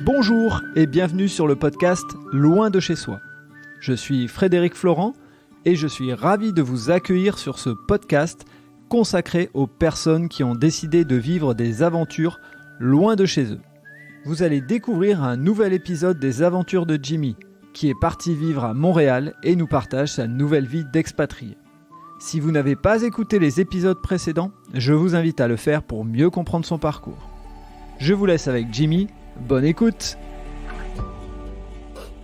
Bonjour et bienvenue sur le podcast Loin de chez soi. Je suis Frédéric Florent et je suis ravi de vous accueillir sur ce podcast consacré aux personnes qui ont décidé de vivre des aventures loin de chez eux. Vous allez découvrir un nouvel épisode des aventures de Jimmy, qui est parti vivre à Montréal et nous partage sa nouvelle vie d'expatrié. Si vous n'avez pas écouté les épisodes précédents, je vous invite à le faire pour mieux comprendre son parcours. Je vous laisse avec Jimmy. Bonne écoute.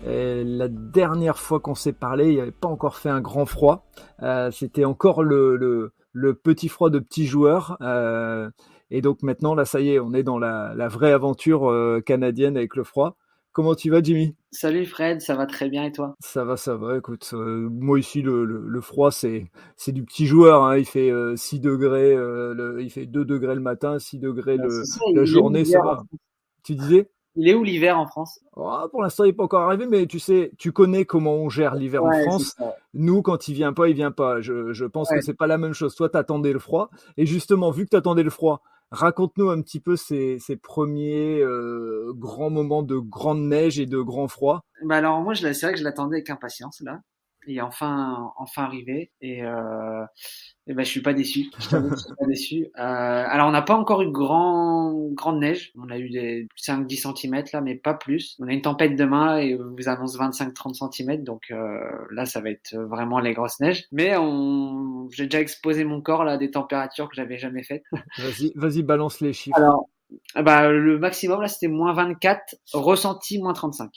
La dernière fois qu'on s'est parlé, il n'y avait pas encore fait un grand froid. C'était encore le petit froid de petit joueur. Et donc maintenant, là, ça y est, on est dans la vraie aventure canadienne avec le froid. Comment tu vas, Jimmy ? Salut Fred, ça va très bien et toi ? Ça va. Écoute, moi ici, le froid, c'est du petit joueur. Hein. Il fait 6 degrés, il fait 2 degrés le matin, 6 degrés la journée, ça va. Tu disais ? Il est où l'hiver en France ? Pour l'instant, il n'est pas encore arrivé, mais tu sais, tu connais comment on gère l'hiver en France. Nous, quand il vient pas, il vient pas. Je pense que c'est pas la même chose. Toi, t'attendais le froid. Et justement, vu que t'attendais le froid, raconte-nous un petit peu ces premiers grands moments de grande neige et de grand froid. Bah alors moi, c'est vrai que je l'attendais avec impatience là. Il est enfin arrivé et ben je suis pas déçu. Je t'avoue que je suis pas déçu. Alors on n'a pas encore eu grande neige. On a eu des 5-10 centimètres là, mais pas plus. On a une tempête demain et on vous annonce 25-30 centimètres. Donc là, ça va être vraiment les grosses neiges. Mais j'ai déjà exposé mon corps là à des températures que j'avais jamais faites. Vas-y, balance les chiffres. Alors, bah le maximum là, c'était moins 24, ressenti moins 35.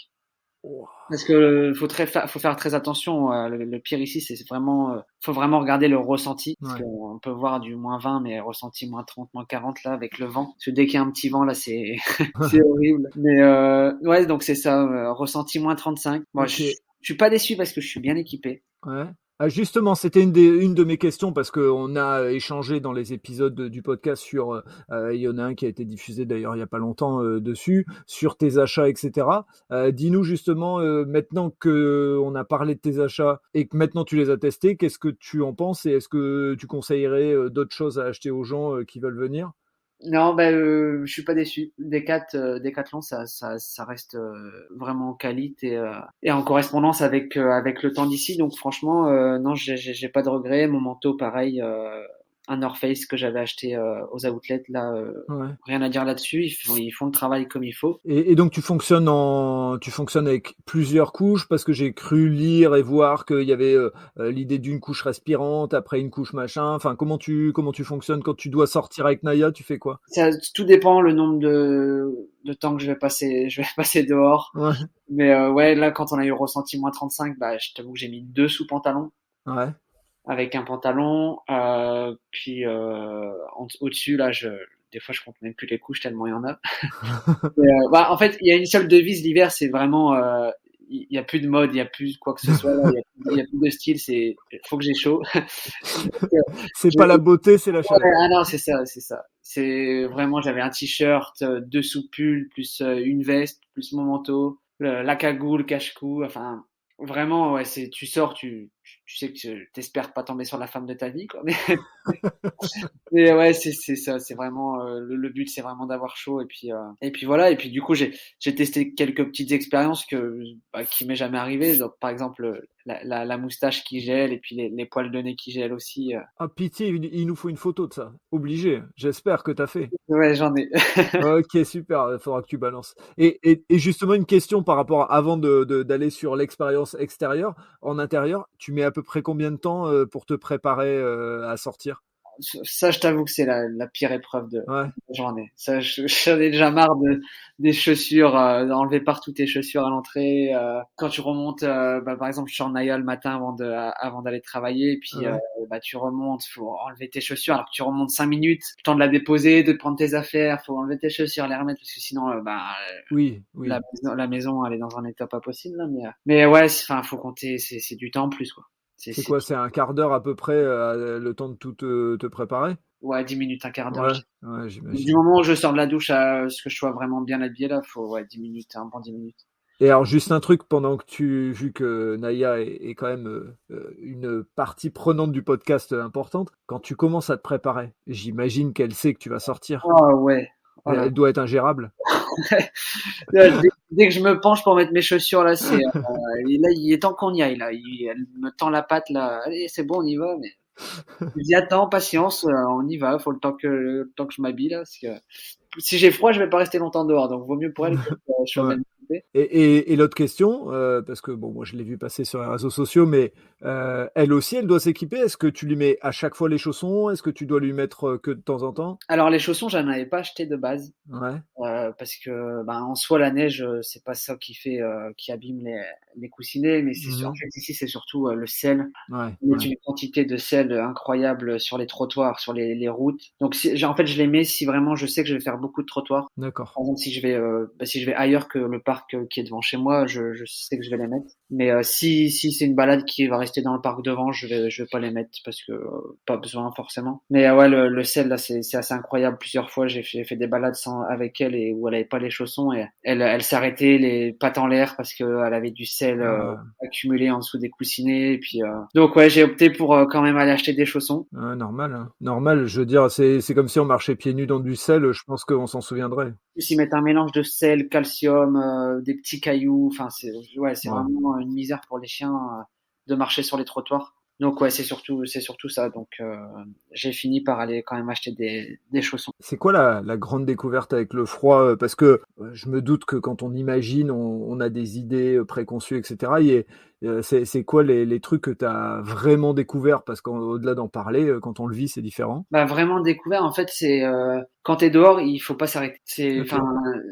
Parce que faut faire très attention. Le pire ici, c'est vraiment, faut vraiment regarder le ressenti. Parce qu'on peut voir du moins 20, mais ressenti moins 30, moins 40 là avec le vent. Parce que dès qu'il y a un petit vent là, c'est c'est horrible. Mais ouais, donc c'est ça, ressenti moins 35. Moi, je suis pas déçu parce que je suis bien équipé. Ouais. Justement, c'était une de mes questions parce qu'on a échangé dans les épisodes du podcast sur, il y en a un qui a été diffusé d'ailleurs il n'y a pas longtemps dessus, sur tes achats, etc. Dis-nous justement, maintenant qu'on a parlé de tes achats et que maintenant tu les as testés, qu'est-ce que tu en penses et est-ce que tu conseillerais d'autres choses à acheter aux gens qui veulent venir ? Non, je suis pas déçu. Decathlon, ça reste vraiment qualité et en correspondance avec le temps d'ici. Donc franchement, non, j'ai pas de regrets. Mon manteau, pareil, un North Face que j'avais acheté aux outlets, là, rien à dire là-dessus. Ils font le travail comme il faut. Et donc tu fonctionnes avec plusieurs couches parce que j'ai cru lire et voir qu'il y avait l'idée d'une couche respirante, après une couche machin. Enfin, comment tu fonctionnes quand tu dois sortir avec Naya, tu fais quoi ? Ça, tout dépend le nombre de temps que je vais passer dehors. Ouais. Mais ouais, là, quand on a eu ressenti moins 35, je t'avoue que j'ai mis 2 sous-pantalons. Ouais. Avec un pantalon, puis au-dessus là, des fois je compte même plus les couches tellement il y en a. Mais, en fait, il y a une seule devise l'hiver, c'est vraiment il y a plus de mode, il y a plus quoi que ce soit, il y a plus de style, c'est faut que j'ai chaud. C'est pas la beauté, c'est la chaleur. Ah non, c'est ça. C'est vraiment, j'avais un t-shirt, 2 sous-pulls, plus une veste, plus mon manteau, la cagoule, cache-cou, enfin vraiment ouais, tu sors, tu sais que t'espères pas tomber sur la femme de ta vie, quoi. Mais ouais, c'est ça, c'est vraiment le but, c'est vraiment d'avoir chaud et puis voilà. Et puis du coup, j'ai testé quelques petites expériences qui m'est jamais arrivé. Donc par exemple la moustache qui gèle et puis les poils de nez qui gèlent aussi. Ah pitié, il nous faut une photo de ça. Obligé. J'espère que t'as fait. Ouais, j'en ai. Ok, super. Il faudra que tu balances. Et justement une question par rapport avant d'aller sur l'expérience extérieure, en intérieur, tu mets à peu près combien de temps pour te préparer à sortir ? Ça, je t'avoue que c'est la pire épreuve de la journée. Ça, j'en ai déjà marre des chaussures, d'enlever partout tes chaussures à l'entrée. Quand tu remontes, par exemple, je suis en Naya le matin avant d'aller travailler, et puis tu remontes, faut enlever tes chaussures, alors que tu remontes 5 minutes, le temps de la déposer, de prendre tes affaires, faut enlever tes chaussures, les remettre, parce que sinon, oui. La maison, elle est dans un état pas possible, là, mais ouais, faut compter, c'est du temps en plus, quoi. C'est quoi, c'est un quart d'heure à peu près le temps de tout te préparer ? Ouais, 10 minutes, un quart d'heure. Ouais, j'imagine. Du moment où je sors de la douche à ce que je sois vraiment bien habillé, là, faut 10 minutes, un bon 10 minutes. Et alors, juste un truc, pendant que vu que Naya est quand même une partie prenante du podcast importante, quand tu commences à te préparer, j'imagine qu'elle sait que tu vas sortir. Ah ouais. Elle doit être ingérable. Dès que je me penche pour mettre mes chaussures là, là il est temps qu'on y aille là. Elle me tend la patte là. Allez, c'est bon, on y va. Mais je dis attends, patience, on y va. Faut le temps que je m'habille là, parce que si j'ai froid, je vais pas rester longtemps dehors. Donc vaut mieux pour elle que je sois Ouais. bien équipé. Et l'autre question, parce que bon, moi je l'ai vu passer sur les réseaux sociaux, mais elle aussi, elle doit s'équiper. Est-ce que tu lui mets à chaque fois les chaussons? Est-ce que tu dois lui mettre que de temps en temps? Alors les chaussons, j'en avais pas acheté de base. Ouais. Parce que en soi la neige c'est pas ça qui abîme les coussinets, mais en Mhm. fait ici c'est surtout le sel. Ouais, On met ouais. une quantité de sel incroyable sur les trottoirs, sur les routes. Donc en fait je les mets si vraiment je sais que je vais faire beaucoup de trottoirs. D'accord. Par exemple si je vais ailleurs que le parc qui est devant chez moi, je sais que je vais les mettre. Mais si c'est une balade qui va rester dans le parc devant, je vais pas les mettre parce que pas besoin forcément. Mais ouais le sel là c'est assez incroyable. Plusieurs fois j'ai fait des balades avec elle et où elle avait pas les chaussons et elle s'arrêtait les pattes en l'air parce que elle avait du sel Ah, accumulé en dessous des coussinets et puis donc ouais j'ai opté pour quand même aller acheter des chaussons. ouais, normal, hein. Normal, je veux dire, c'est comme si on marchait pieds nus dans du sel, je pense qu'on s'en souviendrait. Plus ils mettent un mélange de sel, calcium, des petits cailloux. Enfin, c'est Ouais. vraiment une misère pour les chiens de marcher sur les trottoirs. Donc ouais, c'est surtout ça. Donc j'ai fini par aller quand même acheter des chaussons. C'est quoi la grande découverte avec le froid? Parce que je me doute que quand on imagine, on a des idées préconçues, etc. C'est quoi les trucs que tu as vraiment découvert? Parce qu'au-delà d'en parler, quand on le vit, c'est différent. Bah vraiment découvert en fait c'est quand t'es dehors il faut pas s'arrêter. Ok.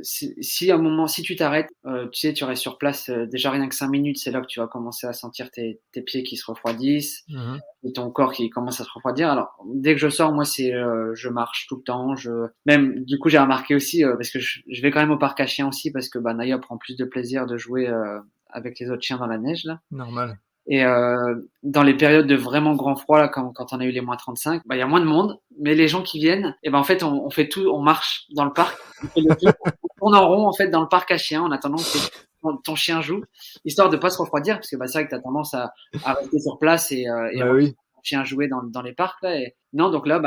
Si à un moment si tu t'arrêtes tu sais tu restes sur place déjà rien que 5 minutes c'est là que tu vas commencer à sentir tes pieds qui se refroidissent Mhm. et ton corps qui commence à se refroidir. Alors dès que je sors moi c'est je marche tout le temps. Même du coup j'ai remarqué aussi parce que je vais quand même au parc à chiens aussi parce que Naya prend plus de plaisir de jouer avec les autres chiens dans la neige là. Normal. Et dans les périodes de vraiment grand froid, là, quand on a eu les -35, il y a moins de monde, mais les gens qui viennent, et en fait, on fait tout, on marche dans le parc, on fait le tour, on tourne en rond en fait dans le parc à chiens en attendant que ton chien joue, histoire de pas se refroidir, parce que c'est vrai que t'as tendance à rester sur place et Bah regarder oui. ton chien jouer dans les parcs là. Et non, donc là,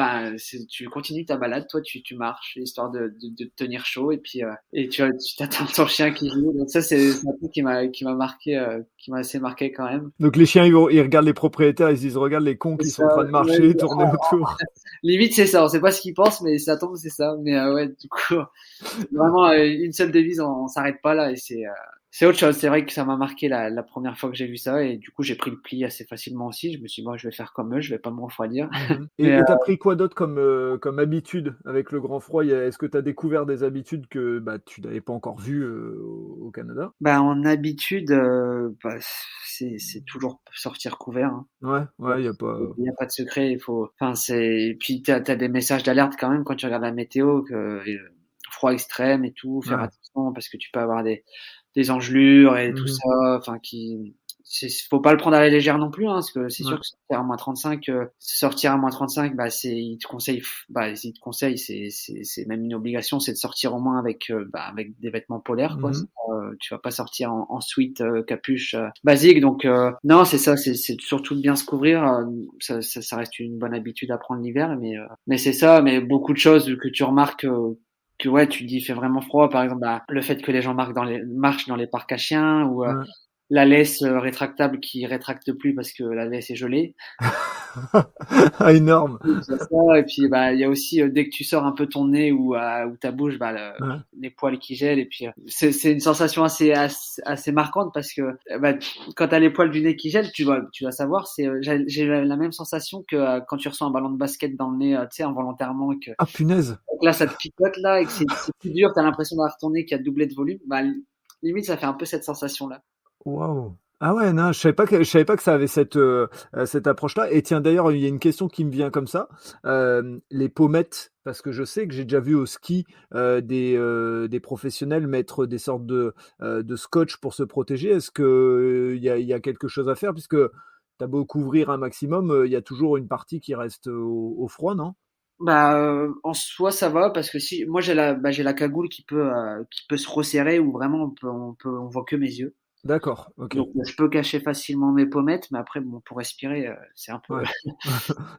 tu continues ta balade, toi, tu marches, histoire de te tenir chaud, et puis et tu t'attends ton chien qui joue. Donc ça, c'est un truc qui m'a marqué, qui m'a assez marqué quand même. Donc les chiens, ils regardent les propriétaires, ils se disent, regarde les cons C'est qui sont ça, en train de ouais, marcher, tourner autour. limite c'est ça, on sait pas ce qu'ils pensent, mais ça tombe c'est ça. Mais ouais, du coup, c'est vraiment une seule devise, on s'arrête pas là et c'est autre chose. C'est vrai que ça m'a marqué la première fois que j'ai vu ça et du coup j'ai pris le pli assez facilement aussi. Je me suis dit moi je vais faire comme eux, je vais pas me refroidir. Mhm. Mais Et t'as pris quoi d'autre comme habitude avec le grand froid? Est-ce que t'as découvert des habitudes que bah, tu n'avais pas encore vues au Canada? en habitude, c'est toujours sortir couvert. Hein. Ouais, ouais, y a pas. Il n'y a pas de secret, il faut. Enfin, et puis t'as des messages d'alerte quand même quand tu regardes la météo, que froid extrême et tout, faire Ouais. attention parce que tu peux avoir des engelures et tout Mhm. ça. Enfin, faut pas le prendre à la légère non plus, hein, parce que c'est Ouais. sûr que sortir à -35, ils te conseillent, c'est même une obligation, c'est de sortir au moins avec des vêtements polaires, quoi. Mhm. Tu vas pas sortir en sweat, capuche, basique. Donc non, c'est ça, c'est surtout de bien se couvrir. Ça reste une bonne habitude à prendre l'hiver, mais c'est ça. Mais beaucoup de choses que tu remarques. Que ouais, tu te dis il fait vraiment froid, par exemple le fait que les gens marchent dans les parcs à chiens ou Ouais. la laisse rétractable qui rétracte plus parce que la laisse est gelée. Ah, énorme. Il y a ça, et puis il y a aussi dès que tu sors un peu ton nez ou ta bouche, Ouais. les poils qui gèlent et puis c'est une sensation assez marquante parce que quand t'as les poils du nez qui gèlent, tu vas savoir, j'ai la même sensation que quand tu reçois un ballon de basket dans le nez, tu sais involontairement et que Ah, punaise. donc là ça te picote là et que c'est plus dur, t'as l'impression d'avoir ton nez qui a doublé de volume. Limite ça fait un peu cette sensation là. Waouh! Ah ouais, non, je savais pas que ça avait cette approche-là. Et tiens, d'ailleurs, il y a une question qui me vient comme ça. Les pommettes, parce que je sais que j'ai déjà vu au ski des professionnels mettre des sortes de scotch pour se protéger. Est-ce que il y a quelque chose à faire? Puisque tu as beau couvrir un maximum, il y a toujours une partie qui reste au froid, non? En soi ça va parce que si moi j'ai la cagoule qui peut se resserrer où vraiment on voit que mes yeux. D'accord, ok. Donc je peux cacher facilement mes pommettes, mais après bon pour respirer, c'est un peu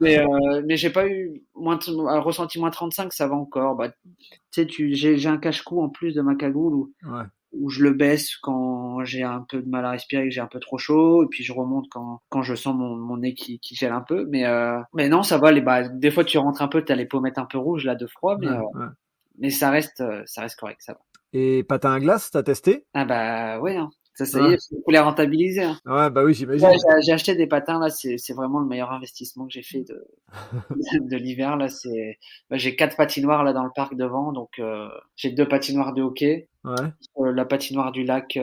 Ouais, mais j'ai pas eu ressenti -35, ça va encore. Bah, tu sais, j'ai un cache-cou en plus de ma cagoule ouais. où je le baisse quand j'ai un peu de mal à respirer, que j'ai un peu trop chaud, et puis je remonte quand je sens mon nez qui gèle un peu. Mais non, ça va. Des fois, tu rentres un peu, t'as les pommettes un peu rouges là de froid, Ouais, ouais. mais ça reste correct, ça va. Et patin à glace, t'as testé? Ah bah ouais, hein. Ça y Ouais. est, faut les rentabiliser, hein. Ouais, bah oui, Ouais, j'imagine. j'ai acheté des patins là, c'est vraiment le meilleur investissement que j'ai fait de l'hiver là. J'ai 4 patinoires là dans le parc devant, donc j'ai 2 patinoires de hockey. Ouais. La patinoire du lac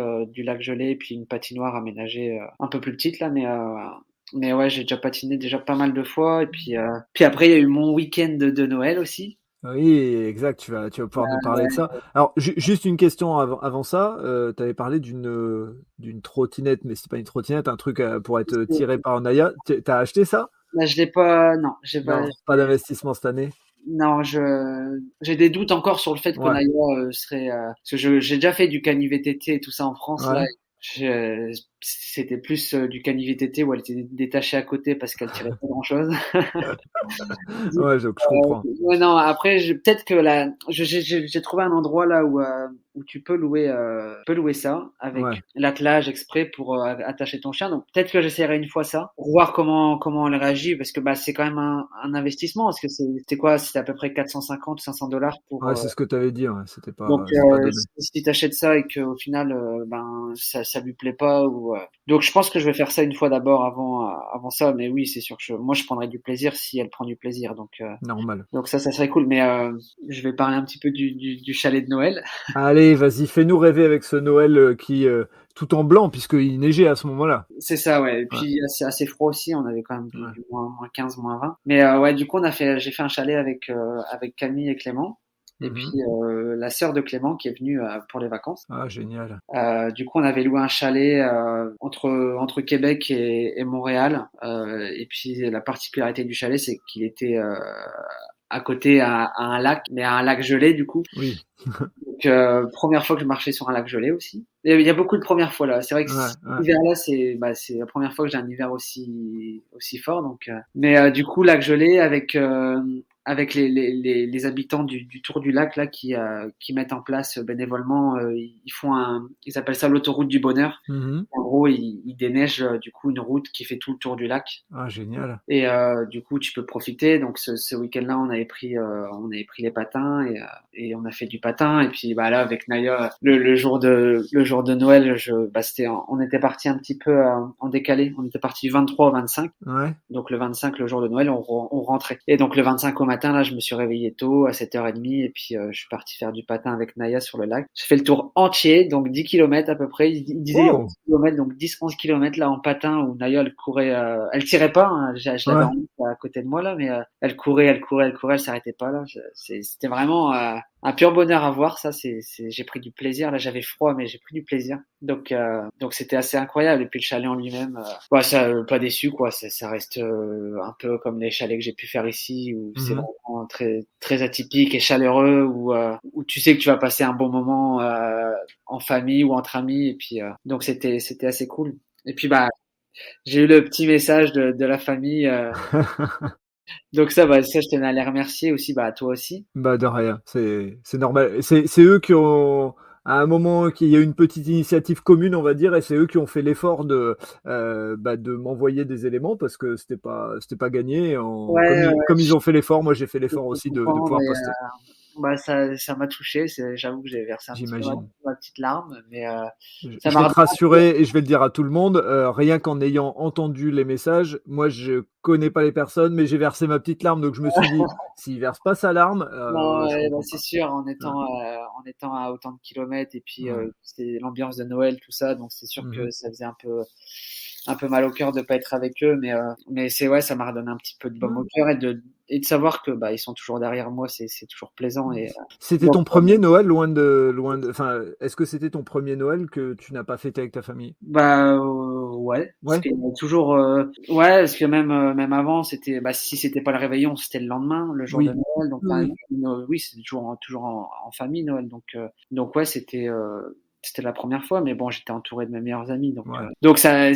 gelé, et puis une patinoire aménagée un peu plus petite là, mais ouais, j'ai déjà patiné déjà pas mal de fois. Et puis après, il y a eu mon week-end de Noël aussi. Oui, exact, tu vas pouvoir nous parler de ça. Alors, juste une question avant ça. Tu avais parlé d'une trottinette, mais c'est pas une trottinette, un truc pour être tiré par Naya. T'as acheté ça? Là, je l'ai pas, non, j'ai pas, Non, pas d'investissement cette année. non, j'ai des doutes encore sur le fait Ouais, qu'Onaya serait, parce que j'ai déjà fait du cani VTT et tout ça en France là. ouais, C'était plus du cani VTT où elle était détachée à côté parce qu'elle tirait pas grand-chose. ouais, je comprends. Ouais, non, après, peut-être que j'ai trouvé un endroit là où tu peux louer ça Ouais, avec l'attelage exprès pour attacher ton chien. Donc peut-être que j'essaierai une fois ça pour voir comment elle réagit, parce que bah c'est quand même un investissement, parce que c'était quoi? C'était à peu près 450 $500 pour ouais, c'est ce que tu avais dit. Ouais, donc c'est pas donné. si t'achètes ça et qu'au final ben ça lui plaît pas, donc je pense que je vais faire ça une fois d'abord avant ça. Mais oui, c'est sûr que moi je prendrais du plaisir si elle prend du plaisir, Normal. donc ça serait cool. Mais je vais parler un petit peu du chalet de Noël. Allez, vas-y, fais-nous rêver avec ce Noël qui tout en blanc puisqu'il neigeait à ce moment-là. C'est ça, ouais. Et Ouais, puis c'est assez froid aussi. On avait quand même ouais. du moins 15, -20. Mais ouais, du coup j'ai fait un chalet avec Camille et Clément. Et Mhm. puis la sœur de Clément qui est venue pour les vacances. Ah, génial. Du coup, on avait loué un chalet entre Québec et Montréal. Et puis la particularité du chalet, c'est qu'il était à côté à un lac, mais à un lac gelé du coup. Oui. Donc première fois que je marchais sur un lac gelé aussi. Il y a beaucoup de premières fois là. C'est vrai que Ouais, cet ouais. hiver-là, c'est la première fois que j'ai un hiver aussi fort. Mais du coup, lac gelé avec les habitants du tour du lac là qui mettent en place bénévolement, ils appellent ça l'autoroute du bonheur. Mhm. En gros, ils déneigent du coup une route qui fait tout le tour du lac. Ah, génial. Et du coup, tu peux profiter. Donc ce week-end-là, on avait pris les patins et on a fait du patin. Et puis bah là, avec Naya, le jour de Noël, on était parti un petit peu en décalé. On était parti 23 au 25. Ouais. Donc le 25, le jour de Noël, on rentrait. Et donc le 25 au matin, là, je me suis réveillé tôt, à 7h30, et puis je suis parti faire du patin avec Naya sur le lac. J'ai fait le tour entier, donc 10 kilomètres à peu près. Il disait Oh, 11 km, donc 10-11 kilomètres là en patin, où Naya, elle courait, elle tirait pas, hein, je l'avais ouais. en à côté de moi là, mais elle courait, elle s'arrêtait pas là. C'était vraiment un pur bonheur à voir, ça. J'ai pris du plaisir. Là, j'avais froid, mais j'ai pris du plaisir. Donc c'était assez incroyable. Et puis le chalet en lui-même, ouais, ça, pas déçu quoi. Ça reste un peu comme les chalets que j'ai pu faire ici, où c'est Mhm. vraiment très très atypique et chaleureux, où tu sais que tu vas passer un bon moment en famille ou entre amis. Et puis donc c'était assez cool. Et puis bah j'ai eu le petit message de la famille. Donc ça, je tenais à les remercier aussi, bah à toi aussi. Bah de rien, c'est normal. C'est eux qui ont à un moment qu'il y a eu une petite initiative commune, on va dire, et c'est eux qui ont fait l'effort de m'envoyer des éléments parce que c'était pas gagné. Ouais, ouais, Comme ils ont fait l'effort, moi j'ai fait je l'effort peux aussi de comprendre. pouvoir poster. Bah ça m'a touché. J'avoue que j'ai versé un petit peu J'imagine. ma petite larme, mais ça Je m'a vais te redonné un peu. rassurer et je vais le dire à tout le monde, rien qu'en ayant entendu les messages, moi je connais pas les personnes, mais j'ai versé ma petite larme, donc je me suis dit, s'il verse pas sa larme, Non, je ouais, bah, comprends c'est pas. sûr, Ouais, en étant à autant de kilomètres, et puis ouais. c'est l'ambiance de Noël, tout ça, donc c'est sûr que Mhm. ça faisait un peu mal au cœur de pas être avec eux, mais c'est ouais, ça m'a redonné un petit peu de baume Ouais. au cœur, et de savoir que bah ils sont toujours derrière moi, c'est toujours plaisant. C'était Donc, ton premier Noël enfin, est-ce que c'était ton premier Noël que tu n'as pas fêté avec ta famille? bah ouais, parce Ouais. qu'il y a toujours ouais, parce que même avant, c'était bah si c'était pas le réveillon, c'était le lendemain, le jour de Oui. Noël. Donc Oui, oui. oui, c'était toujours en famille Noël. Donc ouais, c'était c'était la première fois, mais bon, j'étais entouré de mes meilleurs amis, donc Ouais. donc ça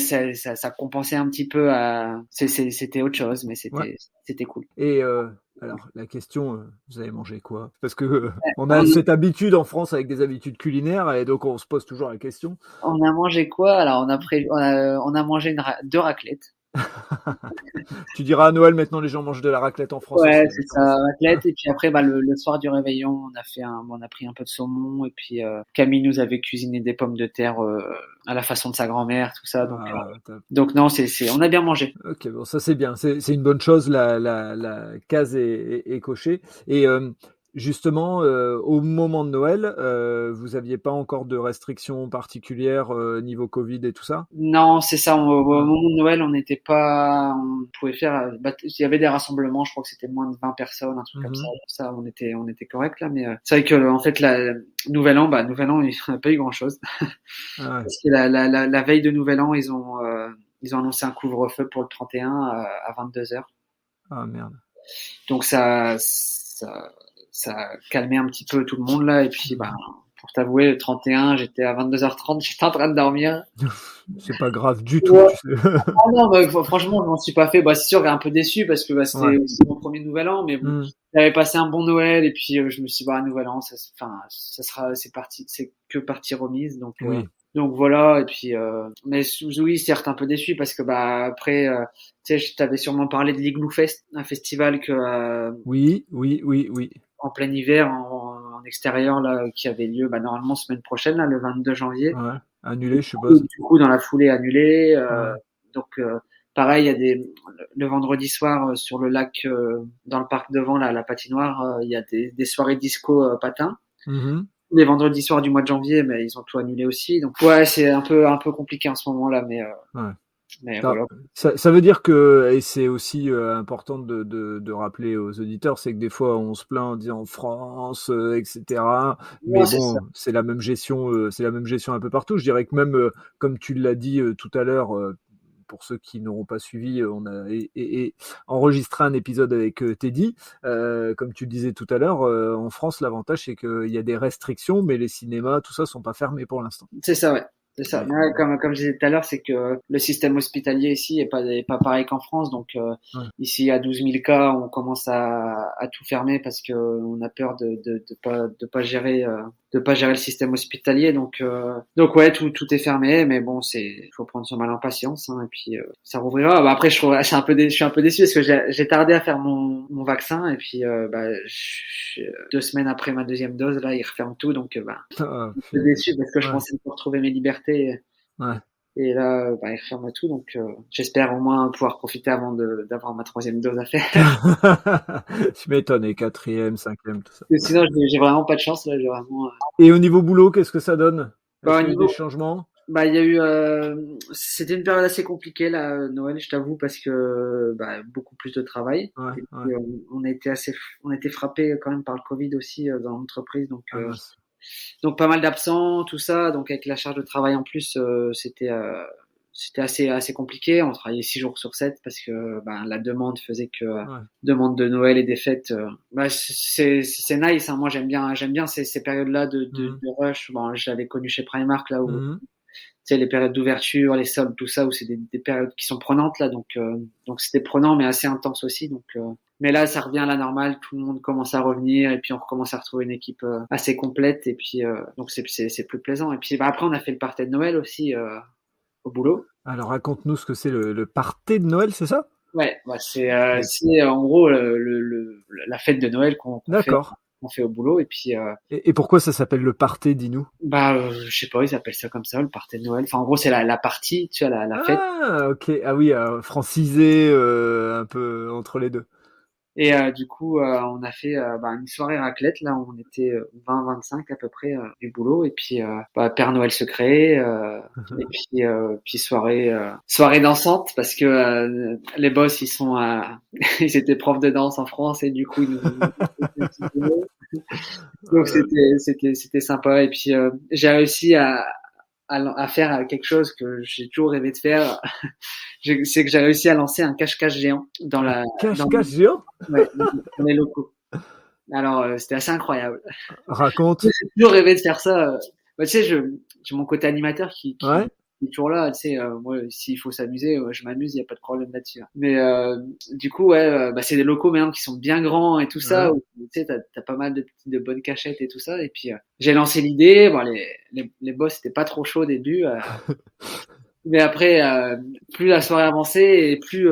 compensait un petit peu à. C'était autre chose, mais Ouais. c'était cool. Et alors la question, vous avez mangé quoi? Parce que, on a On, cette habitude en France avec des habitudes culinaires et donc on se pose toujours la question. on a mangé quoi? Alors on a mangé deux raclettes. Tu diras à Noël maintenant les gens mangent de la raclette en France Ouais, aussi, c'est je ça, pense. raclette. Et puis après, le soir du réveillon, on a pris un peu de saumon. Et puis Camille nous avait cuisiné des pommes de terre à la façon de sa grand-mère, tout ça. Ah, Donc non, on a bien mangé. OK, bon ça c'est bien, c'est une bonne chose, la case est cochée et justement, au moment de Noël, vous aviez pas encore de restrictions particulières, niveau Covid et tout ça? Non, c'est ça. Au Ouais. moment de Noël, on pouvait faire. Il y avait des rassemblements. Je crois que c'était moins de 20 personnes, un truc comme ça. Mmh. Ça, on était correct là. Mais c'est vrai que en fait, Nouvel An, Nouvel An, on n'a pas eu grand-chose Ah ouais. parce que la veille de Nouvel An, ils ont annoncé un couvre-feu pour le 31 à 22 heures. Ah merde. Donc ça a calmé un petit peu tout le monde là. Et puis, Mmh. pour t'avouer, le 31, j'étais à 22h30, j'étais en train de dormir. C'est pas grave du tout, Ouais. tu sais? Ah non, franchement, je m'en suis pas fait. C'est sûr, un peu déçu parce que Ouais. c'était mon premier Nouvel An, mais bon, Mmh. j'avais passé un bon Noël et puis je me suis dit, Nouvel An, c'est que partie remise, Oui. donc voilà. Et puis, mais oui, certes, un peu déçu parce que après, tu sais, je t'avais sûrement parlé de l'Igloo Fest, un festival Oui, oui, oui, oui. en plein hiver, en extérieur là, qui avait lieu normalement semaine prochaine, là, le 22 janvier. Ouais. Annulé, je Et suppose? du coup, dans la foulée annulée. Ouais. Donc, pareil, il y a le vendredi soir sur le lac, dans le parc devant, là, à la patinoire, il y a des soirées disco patins. Mmh. Les vendredis soirs du mois de janvier, mais ils ont tout annulé aussi. Donc, ouais, c'est un peu compliqué en ce moment-là, Ouais. mais Ça voilà. ça veut dire que et c'est aussi, important de rappeler aux auditeurs, c'est que des fois on se plaint en disant: «France», et cetera. Ouais, Mais c'est ça. bon, c'est la même gestion un peu partout. Je dirais que même, comme tu l'as dit, tout à l'heure, pour ceux qui n'auront pas suivi, on a enregistré un épisode avec, Teddy. Comme tu le disais tout à l'heure, en France, l'avantage c'est qu'il y a des restrictions, mais les cinémas, tout ça, sont pas fermés pour l'instant. C'est ça, ouais. C'est ça. Et Ouais, comme je disais tout à l'heure, c'est que le système hospitalier ici est pas pareil qu'en France. Donc, ouais. ici, à 12 000 cas, on commence à tout fermer parce que on a peur de pas gérer le système hospitalier. Donc ouais, tout est fermé. Mais bon, faut prendre son mal en patience, hein, et puis, ça rouvrira. Après, je suis un peu déçu parce que j'ai tardé à faire mon vaccin et puis, 2 semaines après ma deuxième dose, là, ils referment tout. Donc, Ah, peu punaise. déçu parce que je Ouais, pensais pouvoir retrouver mes libertés ouais. et là, ils ferment tout. Donc, j'espère au moins pouvoir profiter avant d'avoir ma troisième dose à faire. Tu m'étonnes, et 4e, 5e, tout ça. Parce que sinon, j'ai vraiment pas de chance là. J'ai vraiment. Et au niveau boulot, qu'est-ce que ça donne? Est-ce Au qu'il y a eu des niveau, changements? il y a eu. C'était une période assez compliquée là, Noël, je t'avoue, parce que beaucoup plus de travail. Ouais, Et ouais. puis, on a été frappé quand même par le Covid aussi dans l'entreprise. Ah mince. Donc pas mal d'absents, tout ça. Donc avec la charge de travail en plus, c'était assez compliqué. On travaillait 6 jours sur 7 parce que la demande faisait que Ouais. demande de Noël et des fêtes. C'est nice. Hein. Moi j'aime bien ces périodes-là Mmh. de rush. Bon, j'avais connu chez Primark là où Mmh. tu sais les périodes d'ouverture, les soldes, tout ça où c'est des périodes qui sont prenantes là. Donc c'était prenant mais assez intense aussi. Mais là, ça revient à la normale, tout le monde commence à revenir et puis on recommence à retrouver une équipe assez complète et puis donc c'est plus plaisant. Et puis après, on a fait le party de Noël aussi au boulot. Alors raconte-nous ce que c'est le party de Noël, c'est ça? Ouais, Et c'est en gros la fête de Noël d'accord. qu'on fait au boulot et puis Et pourquoi ça s'appelle le party, dis-nous? je sais pas, ils appellent ça comme ça, le party de Noël. Enfin, en gros, c'est la partie, tu vois, la fête. Ah OK. Ah oui, francisé, un peu entre les 2. Et du coup, on a fait une soirée raclette. Là, on était 20-25 à peu près du boulot. Et puis, Père Noël secret. Et puis soirée dansante parce que les boss, ils étaient profs de danse en France et du coup, ils nous. Donc c'était sympa. Et puis, j'ai réussi à faire quelque chose que j'ai toujours rêvé de faire. C'est que j'ai réussi à lancer un cache-cache géant Un dans cache-cache géant? ouais, dans les locaux. Alors, c'était assez incroyable. Raconte. J'ai toujours rêvé de faire ça. Tu sais, j'ai mon côté animateur qui Ouais. est toujours là, tu sais, moi, s'il faut s'amuser, je m'amuse, il y a pas de problème là-dessus. Hein. Mais du coup, ouais, bah, c'est des locaux même qui sont bien grands et tout ça, Ouais. où, tu sais, t'as pas mal de bonnes cachettes et tout ça. Et puis, j'ai lancé l'idée. Bon, les boss étaient pas trop chauds au début. Mais après, plus la soirée avançait et plus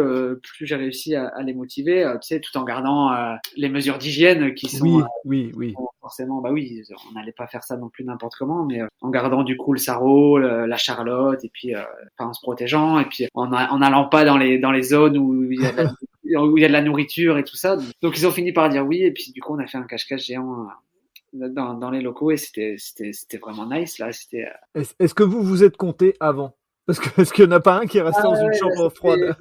j'ai réussi à les motiver, tu sais, tout en gardant les mesures d'hygiène qui sont Oui. forcément, bah oui, on n'allait pas faire ça non plus n'importe comment, mais en gardant du coup le sarrau, la charlotte, et puis enfin, en se protégeant, et puis en allant pas dans les zones où il y a où il y a de la nourriture et tout ça. Donc ils ont fini par dire oui, et puis du coup on a fait un cache-cache géant dans les locaux, et c'était vraiment nice là. C'était Est-ce que vous êtes compté avant? Parce qu'il y en a pas un qui est resté dans une ouais, chambre froide.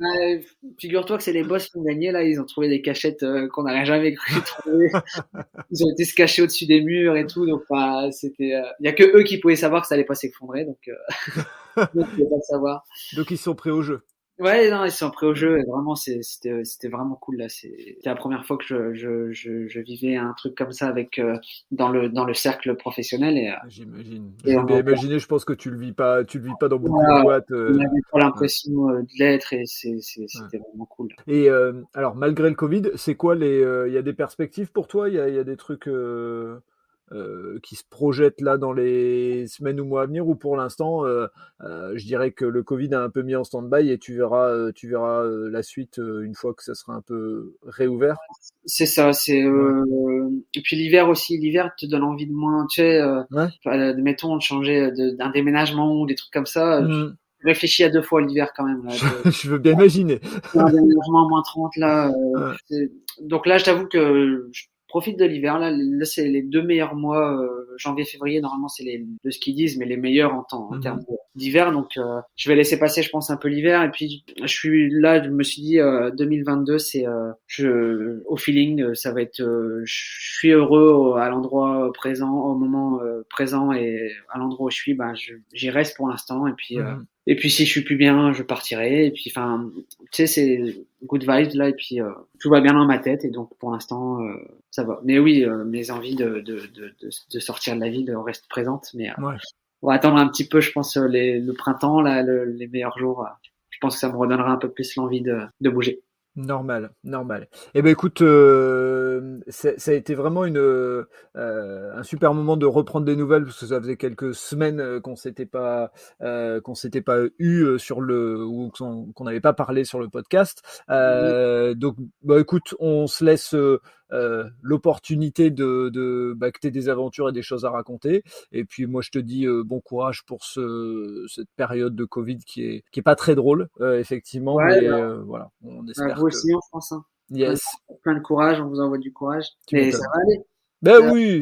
figure-toi que c'est les boss qui ont gagné là. Ils ont trouvé des cachettes qu'on n'aurait jamais cru trouver. Ils ont été se cacher au-dessus des murs et tout. Donc bah, c'était, il y a que eux qui pouvaient savoir que ça allait pas s'effondrer. Donc ils pouvaient pas le savoir. Donc ils sont prêts au jeu. Ouais, non, ils sont prêts au jeu. Et vraiment, c'était vraiment cool là. C'était la première fois que je vivais un truc comme ça avec dans le cercle professionnel J'imagine. et Je veux on, bien imaginer. Je pense que tu le vis pas dans beaucoup de voilà, boîtes. on avait pas Ouais. l'impression de l'être et Ouais. c'était vraiment cool. Et alors, malgré le Covid, c'est quoi il y a des perspectives pour toi? Il y a des trucs qui se projettent là dans les semaines ou mois à venir, ou pour l'instant, je dirais que le Covid a un peu mis en stand-by et tu verras la suite une fois que ça sera un peu réouvert. C'est ça, Ouais. et puis l'hiver aussi, l'hiver te donne envie de moins, tu sais, Ouais. admettons de changer d'un déménagement ou des trucs comme ça. Je Mhm. réfléchis à deux fois l'hiver quand même là. Je veux bien imaginer. Un déménagement à -30 là. Ouais. Donc là, je t'avoue que je profite de l'hiver là. Là, c'est les 2 meilleurs mois, janvier, février. Normalement, c'est de ce qu'ils disent, mais les meilleurs en termes Mhm. d'hiver. Donc, je vais laisser passer, je pense, un peu l'hiver. Et puis, je me suis dit, 2022, c'est, au feeling, ça va être, je suis heureux à l'endroit présent, au moment présent, et à l'endroit où je suis, ben, j'y reste pour l'instant. Mhm. Et puis si je suis plus bien, je partirai. Et puis, enfin, tu sais, c'est good vibes là. Et puis tout va bien dans ma tête. Et donc pour l'instant, ça va. Mais oui, mes envies de sortir de la ville restent présentes. Mais Ouais. on va attendre un petit peu, je pense, le printemps là, les meilleurs jours. Je pense que ça me redonnera un peu plus l'envie de bouger. Normal. Eh ben écoute, ça a été vraiment un super moment de reprendre des nouvelles, parce que ça faisait quelques semaines qu'on s'était pas eu sur le ou qu'on n'avait pas parlé sur le podcast. Donc bah écoute, on se laisse l'opportunité bah, que t'aies des aventures et des choses à raconter. Et puis moi je te dis bon courage pour cette période de Covid qui est pas très drôle, effectivement, Ouais, mais voilà, on bah, espère vous que aussi, je pense. Hein. Plein, yes, plein de courage. On vous envoie du courage. tu Mais ça m'étonnes. va aller.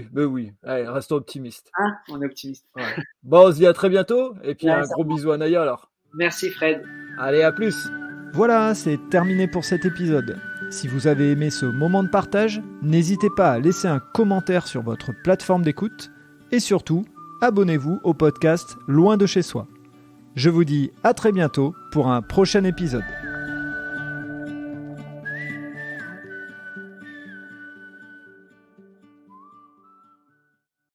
Ben oui, allez, restons optimistes. Hein, on est optimiste. Ouais. Bon, on se dit à très bientôt, et puis Ouais, un ça gros va. bisou à Naya alors. Merci Fred. Allez, à plus. Voilà, c'est terminé pour cet épisode. Si vous avez aimé ce moment de partage, n'hésitez pas à laisser un commentaire sur votre plateforme d'écoute et surtout, abonnez-vous au podcast Loin de chez soi. Je vous dis à très bientôt pour un prochain épisode.